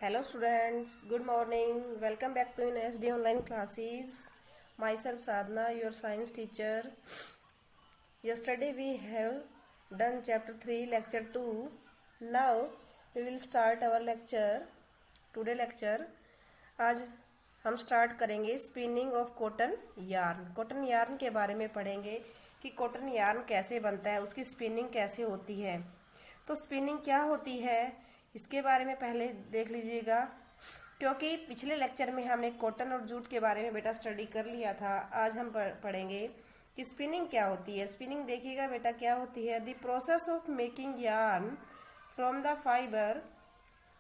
Hello students, good morning. Welcome back to SD online classes. Myself Sadhana, your science teacher. Yesterday we have done chapter 3, lecture 2. Now we will start our lecture. Today lecture. आज हम start करेंगे spinning of cotton yarn. Cotton yarn के बारे में पढ़ेंगे कि cotton yarn कैसे बनता है, उसकी स्पिनिंग कैसे होती है। तो स्पिनिंग क्या होती है इसके बारे में पहले देख लीजिएगा, क्योंकि पिछले लेक्चर में हमने कॉटन और जूट के बारे में बेटा स्टडी कर लिया था। आज हम पढ़ेंगे कि स्पिनिंग क्या होती है। स्पिनिंग देखिएगा बेटा क्या होती है। The process of making yarn from the fibre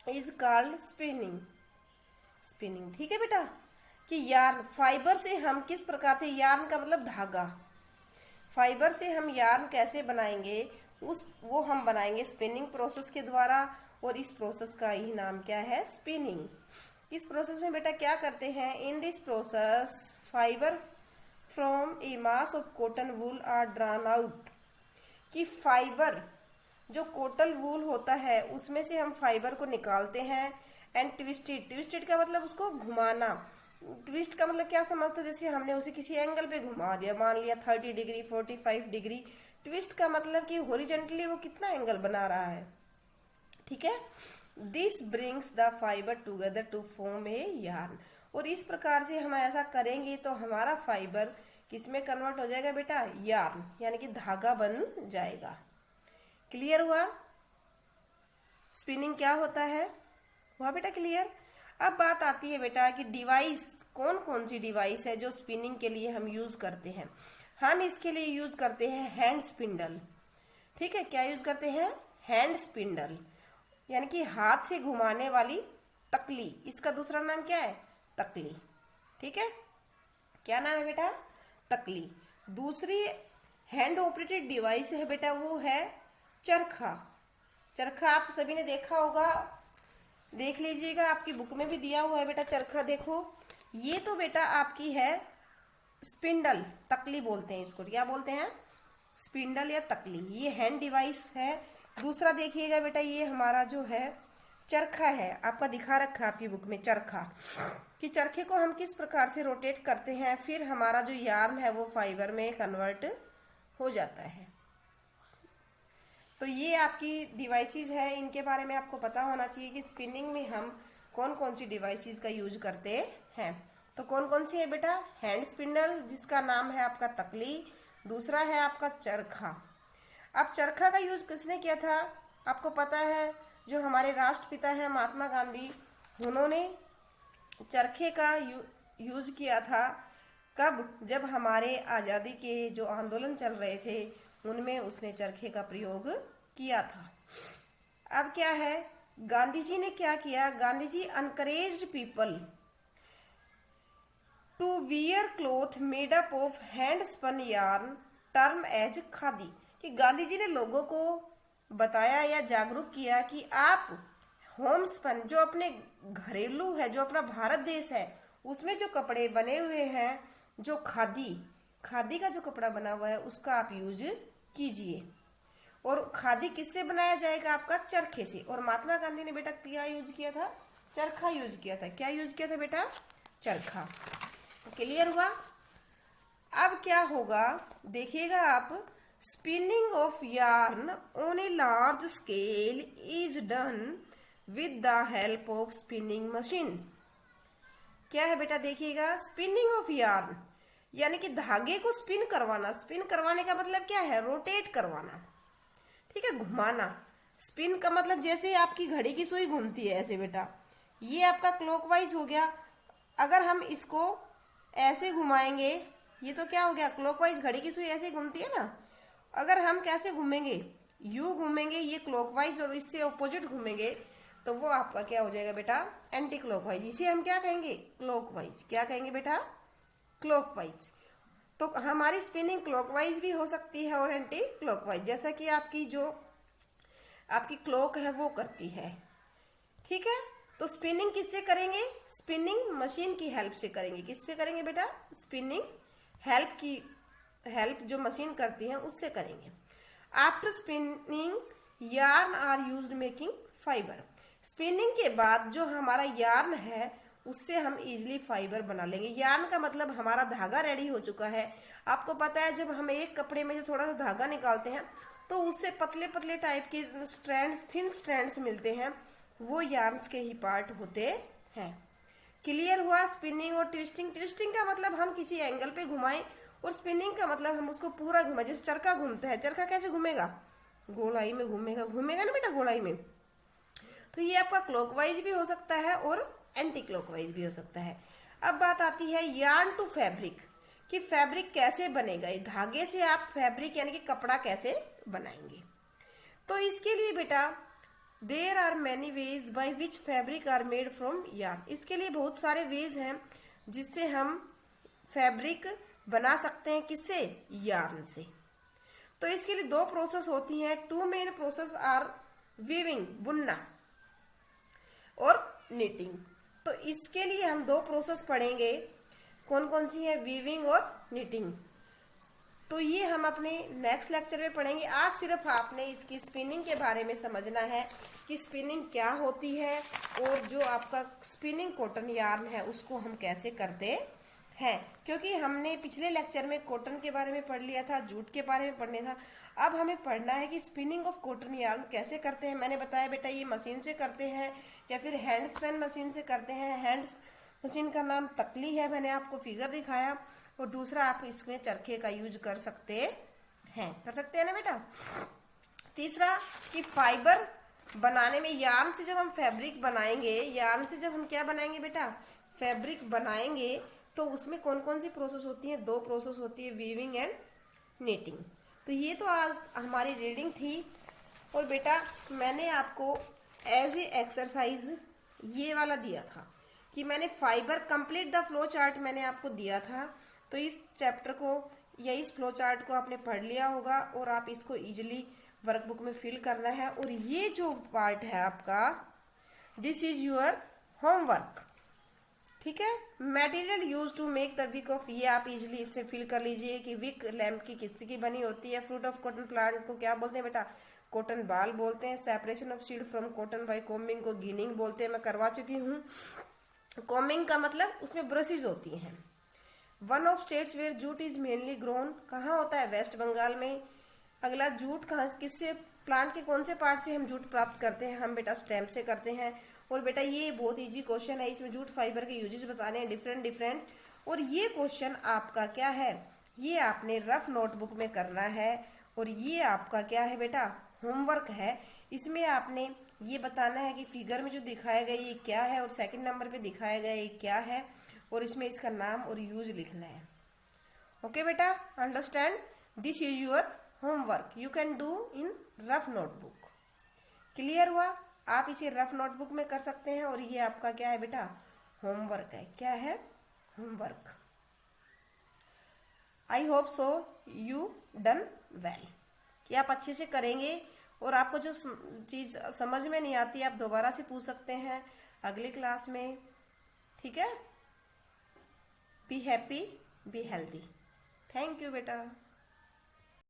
is called spinning. Spinning, ठीक है बेटा, कि यार्न फाइबर से हम किस प्रकार से, यार्न का मतलब धागा, फाइबर से हम यार्न कैसे बनाएंगे वो हम बनाएंगे स्पिनिंग प्रोसेस के द्वारा। और इस प्रोसेस का ही नाम क्या है, स्पिनिंग। इस प्रोसेस में बेटा क्या करते हैं, in this process fibre from a mass of cotton wool are drawn out. कि फाइबर जो कॉटन वूल होता है उसमें से हम फाइबर को निकालते हैं। एंड ट्विस्टेड, ट्विस्टेड का मतलब उसको घुमाना। ट्विस्ट का मतलब क्या समझते हो, जैसे हमने उसे किसी एंगल पे घुमा दिया, मान लिया 30 डिग्री 45 डिग्री। ट्विस्ट का मतलब कि हॉरिजॉन्टली वो कितना एंगल बना रहा है, ठीक है। This brings the fibre together to form a yarn. और इस प्रकार से हम ऐसा करेंगे तो हमारा फाइबर किसमें कन्वर्ट हो जाएगा बेटा, यार्न, यानी कि धागा बन जाएगा। क्लियर हुआ स्पिनिंग क्या होता है, हुआ बेटा क्लियर। अब बात आती है बेटा कि डिवाइस, कौन कौन सी डिवाइस है जो स्पिनिंग के लिए हम यूज करते हैं। हम इसके लिए यूज करते हैं हैंड स्पिंडल, ठीक है। क्या यूज करते हैं, हैंड स्पिंडल, यानी कि हाथ से घुमाने वाली तकली। इसका दूसरा नाम क्या है, तकली, ठीक है। क्या नाम है बेटा, तकली। दूसरी हैंड ऑपरेटेड डिवाइस है बेटा, वो है चरखा। चरखा आप सभी ने देखा होगा, देख लीजिएगा, आपकी बुक में भी दिया हुआ है बेटा चरखा। देखो ये तो बेटा आपकी है स्पिंडल, तकली बोलते हैं इसको। क्या बोलते हैं, स्पिंडल या तकली। ये हैंड डिवाइस है। दूसरा देखिएगा बेटा, ये हमारा जो है चरखा है, आपका दिखा रखा है आपकी बुक में चरखा, कि चरखे को हम किस प्रकार से रोटेट करते हैं, फिर हमारा जो यार्न है वो फाइबर में कन्वर्ट हो जाता है। तो ये आपकी डिवाइसेस है, इनके बारे में आपको पता होना चाहिए कि स्पिनिंग में हम कौन कौन सी डिवाइसेस का यूज करते हैं। तो कौन कौन सी है बेटा, हैंड स्पिंडल जिसका नाम है आपका तकली, दूसरा है आपका चरखा। अब चरखा का यूज किसने किया था, आपको पता है, जो हमारे राष्ट्रपिता हैं महात्मा गांधी, उन्होंने चरखे का यूज किया था। कब, जब हमारे आज़ादी के जो आंदोलन चल रहे थे उनमें उसने चरखे का प्रयोग किया था। अब क्या है, गांधी जी ने क्या किया, Gandhi ji encouraged people to wear cloth made up of hand spun yarn term as khadi. कि गांधी जी ने लोगों को बताया या जागरूक किया कि आप होम स्पन, जो अपने घरेलू है, जो अपना भारत देश है उसमें जो कपड़े बने हुए हैं, जो खादी, खादी का जो कपड़ा बना हुआ है उसका आप यूज कीजिए। और खादी किससे बनाया जाएगा, आपका चरखे से। और महात्मा गांधी ने बेटा क्या यूज किया था, चरखा यूज किया था। क्या यूज किया था बेटा, चरखा। क्लियर हुआ। अब क्या होगा देखिएगा आप, spinning of yarn on a large scale is done with the help of spinning machine. क्या है बेटा, देखिएगा, स्पिनिंग ऑफ यार्न यानी कि धागे को स्पिन करवाना। स्पिन करवाने का मतलब क्या है, रोटेट करवाना, ठीक है, घुमाना। स्पिन का मतलब जैसे आपकी घड़ी की सुई घूमती है ऐसे बेटा, ये आपका क्लॉकवाइज हो गया। अगर हम इसको ऐसे घुमाएंगे, ये तो क्या हो गया, क्लॉकवाइज, घड़ी की सुई ऐसे घूमती है ना। अगर हम कैसे घूमेंगे, यू घूमेंगे, ये क्लॉकवाइज, और इससे ऑपोजिट घूमेंगे तो वो आपका क्या हो जाएगा बेटा, एंटी क्लॉकवाइज। इसे हम क्या कहेंगे, क्लॉकवाइज। क्या कहेंगे बेटा, क्लॉकवाइज। तो हमारी स्पिनिंग क्लॉकवाइज भी हो सकती है और एंटी क्लॉकवाइज, जैसा कि आपकी जो आपकी क्लॉक है वो करती है, ठीक है। तो स्पिनिंग किससे करेंगे, स्पिनिंग मशीन की हेल्प से करेंगे। किससे करेंगे बेटा, स्पिनिंग हेल्प की हेल्प जो मशीन करती है उससे करेंगे। After spinning yarn are used making fibre. Spinning के बाद जो हमारा यार्न है उससे हम इजीली फाइबर बना लेंगे। यार्न का मतलब हमारा धागा रेडी हो चुका है। आपको पता है जब हम एक कपड़े में जो थोड़ा सा धागा निकालते हैं तो उससे पतले पतले टाइप के स्ट्रैंड्स, थिन स्ट्रैंड्स मिलते हैं, वो यार्न्स के ही पार्ट होते हैं। क्लियर हुआ? स्पिनिंग और ट्विस्टिंग। ट्विस्टिंग का मतलब हम किसी एंगल पे घुमाएं और स्पिनिंग का मतलब हम उसको पूरा घुमाएं। जैसे चरखा घूमता है, चरखा कैसे घूमेगा? गोलाई में घूमेगा, घूमेगा ना बेटा गोलाई में। तो ये आपका क्लॉकवाइज भी हो सकता है और एंटी क्लॉकवाइज भी हो सकता है। अब बात आती है यार्न टू फैब्रिक, कि फैब्रिक कैसे बनेगा, धागे से आप फैब्रिक यानी कि कपड़ा कैसे बनाएंगे। तो इसके लिए बेटा there are many ways by which fabric are made from yarn. इसके लिए बहुत सारे वेज हैं जिससे हम फैब्रिक बना सकते हैं। किससे? यार्न से। तो इसके लिए दो प्रोसेस होती हैं। Two main process are weaving, बुनना, और निटिंग। तो इसके लिए हम दो प्रोसेस पढ़ेंगे। कौन कौन सी है? वीविंग और निटिंग। तो ये हम अपने नेक्स्ट लेक्चर में पढ़ेंगे। आज सिर्फ आपने इसकी स्पिनिंग के बारे में समझना है कि स्पिनिंग क्या होती है और जो आपका स्पिनिंग कॉटन यार्न है उसको हम कैसे करते हैं। क्योंकि हमने पिछले लेक्चर में कॉटन के बारे में पढ़ लिया था, जूट के बारे में पढ़ने था। अब हमें पढ़ना है कि स्पिनिंग ऑफ कॉटन यार्न कैसे करते हैं। मैंने बताया बेटा ये मशीन से करते हैं या फिर हैंड स्पिन मशीन से करते हैं। हैंड मशीन का नाम तकली है, मैंने आपको फिगर दिखाया। और दूसरा आप इसमें चरखे का यूज कर सकते हैं, ना बेटा। तीसरा कि फाइबर बनाने में यार्न से जब हम फैब्रिक बनाएंगे, यार्न से जब हम क्या बनाएंगे बेटा? फैब्रिक बनाएंगे, तो उसमें कौन कौन सी प्रोसेस होती है? दो प्रोसेस होती है, वीविंग एंड नीटिंग। तो ये तो आज हमारी रीडिंग थी। और बेटा मैंने आपको एज ए एक्सरसाइज ये वाला दिया था कि मैंने fibre complete the flow chart मैंने आपको दिया था। तो इस चैप्टर को या इस फ्लो चार्ट को आपने पढ़ लिया होगा और आप इसको इजीली वर्कबुक में फिल करना है। और ये जो पार्ट है आपका, दिस इज योर होमवर्क, ठीक है। Material use to make the wick of, ये आप इजीली इससे फिल कर लीजिए कि विक लैम्प की किससे की बनी होती है। फ्रूट ऑफ कॉटन प्लांट को क्या बोलते हैं बेटा? कॉटन बाल बोलते हैं। Separation of seed from cotton bye combing को गिनिंग बोलते हैं, मैं करवा चुकी हूँ। कॉम्बिंग का मतलब उसमें ब्रशेज होती हैं। One of states where jute is mainly grown, कहाँ होता है? वेस्ट बंगाल में। अगला जूट कहाँ, किससे, प्लांट के कौन से पार्ट से हम जूट प्राप्त करते हैं? हम बेटा स्टेम से करते हैं। और बेटा ये बहुत इजी क्वेश्चन है, इसमें जूट फाइबर के यूजेस बताने हैं डिफरेंट। और ये क्वेश्चन आपका क्या है? ये आपने रफ नोटबुक में करना है। और ये आपका क्या है बेटा? होमवर्क है। इसमें आपने ये बताना है कि फिगर में जो दिखाया गया ये क्या है और सेकंड नंबर पे दिखाया गया ये क्या है, और इसमें इसका नाम और यूज लिखना है। ओके बेटा, understand? This is your homework, you can do in rough notebook. Clear हुआ? आप इसे रफ नोटबुक में कर सकते हैं। और ये आपका क्या है बेटा? होमवर्क है। क्या है? Homework. I hope so you done well, कि आप अच्छे से करेंगे। और आपको जो चीज समझ में नहीं आती आप दोबारा से पूछ सकते हैं अगली क्लास में, ठीक है। Be happy, be healthy. Thank you बेटा।